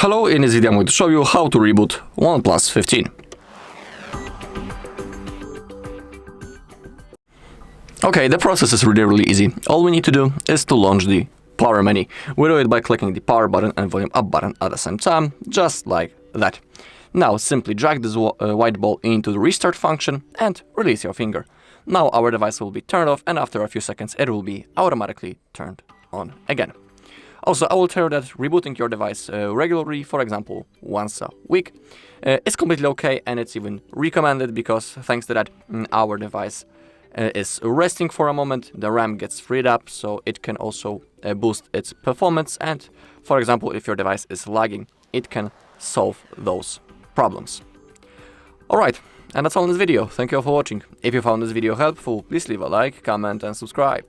Hello, in this video I'm going to show you how to reboot OnePlus 15. Okay, the process is really easy. All we need to do is to launch the power menu. We do it by clicking the power button and volume up button at the same time, just like that. Now simply drag this white ball into the restart function and release your finger. Now our device will be turned off, and after a few seconds it will be automatically turned on again. Also, I will tell you that rebooting your device regularly, for example, once a week, is completely okay, and it's even recommended because thanks to that our device is resting for a moment, the RAM gets freed up, so it can also boost its performance, and for example, if your device is lagging, it can solve those problems. Alright, and that's all in this video. Thank you all for watching. If you found this video helpful, please leave a like, comment and subscribe.